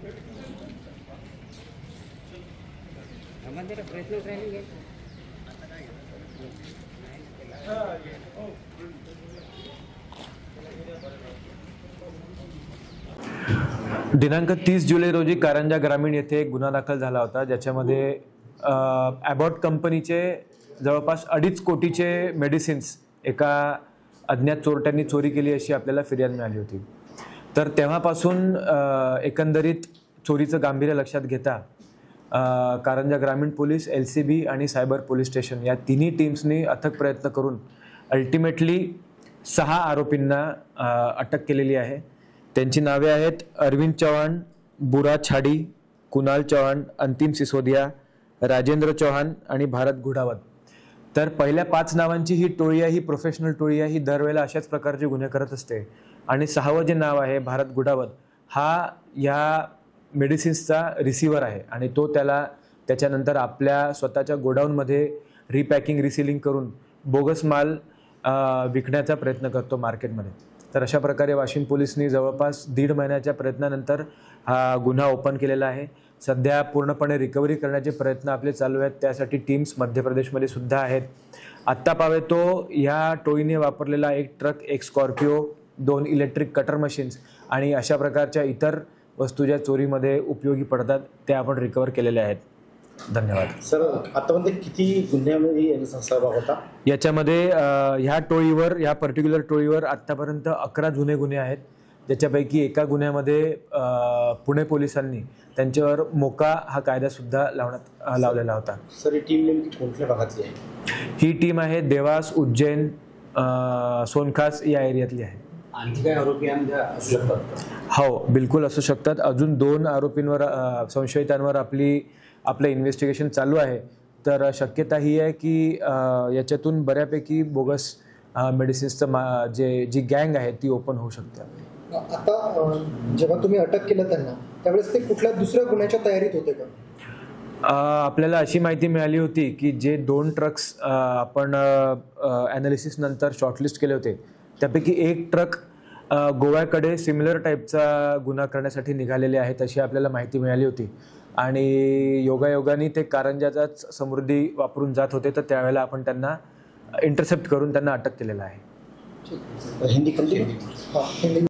दिनांक 30 जुलै रोजी कारंजा ग्रामीण येथे एक गुन्हा दाखल झाला होता, ज्याच्यामध्ये ॲबॉट कंपनीचे जवळपास 2.5 कोटीचे मेडिसिन्स एका अज्ञात चोरट्यांनी चोरी केली अशी आपल्याला फिर्याद मिळाली होती। तर तेव्हापासून एकंदरीत चोरीचं गांभीर्य लक्षात घेता कारंजा ग्रामीण पोलीस, LCB आणि सायबर पोलीस स्टेशन या तिन्ही टीम्सनी अथक प्रयत्न करून अल्टिमेटली 6 आरोपींना अटक केलेली आहे। त्यांची नावे आहेत अरविंद चौहान, बुरा छाडी, कुणाल चौहान, अंतिम सिसोदिया, राजेंद्र चौहान आणि भारत घुडावत। तर पहिल्या 5 नावांची ही टोळी आहे, ही प्रोफेशनल टोळी आहे, ही दरवेळेला अशाच प्रकारचे गुन्हे करत असते। आणि 6वं जे नाव आहे भारत घुडावत, हा या मेडिसिन्सचा रिसिव्हर आहे आणि तो त्याच्यानंतर आपल्या स्वतःच्या गोडाऊनमध्ये रिपॅकिंग, रिसिलिंग करून बोगस माल विकण्याचा प्रयत्न करतो मार्केटमध्ये। तर अशा प्रकारे वाशिम पोलिसांनी जवळपास 1.5 महिन्याच्या प्रयत्नानंतर हा गुन्हा ओपन केलेला आहे। सध्या पूर्णपणे रिकव्हरी करण्याचे प्रयत्न आपले चालू आहेत, त्यासाठी टीम्स मध्य प्रदेशमध्ये सुद्धा आहेत। आत्ता पावे तो या टोळीने वापरलेला एक ट्रक, एक स्कॉर्पिओ, 2 इलेक्ट्रिक कटर मशीन्स आणि अशा प्रकारच्या इतर वस्तू ज्या चोरीमध्ये उपयोगी पडतात त्या आपण रिकवर केलेल्या आहेत। धन्यवाद सर। आतापर्यंत किती गुन्ह्यामध्ये सहभाग होता याच्यामध्ये? ह्या टोळीवर, या पर्टिक्युलर टोळीवर आत्तापर्यंत 11 जुने गुन्हे आहेत, ज्याच्यापैकी एका गुन्ह्यामध्ये पुणे पोलिसांनी त्यांच्यावर मोका हा कायदा सुद्धा लावलेला होता। सर, ही टीम नेमकी कोणत्या भागातली आहे? ही टीम आहे देवास, उज्जैन, सोनखास या एरियातली आहे। आणखी काय आरोपी असू शकतात? हो, बिलकुल असू शकतात। अजून 2 आरोपींवर, संशयितांवर आपलं इन्व्हेस्टिगेशन चालू आहे। तर शक्यता ही आहे की याच्यातून बऱ्यापैकी बोगस मेडिसिन्सचं जी गँग आहे ती ओपन होऊ शकते। आता जेव्हा तुम्ही अटक केलं त्यांना, त्यावेळेस ते कुठल्या दुसऱ्या गुन्ह्याच्या तयारीत होते का? आपल्याला अशी माहिती मिळाली होती की जे 2 ट्रक्स आपण ॲनालिसिस नंतर शॉर्टलिस्ट केले होते, त्यापैकी एक ट्रक गोव्याकडे सिमिलर टाईपचा गुन्हा करण्यासाठी निघालेले आहेत अशी आपल्याला माहिती मिळाली होती। आणि योगायोगाने ते कारंजाचाच समृद्धी वापरून जात होते, तर त्यावेळेला आपण त्यांना इंटरसेप्ट करून त्यांना अटक केलेलं आहे। हिंदी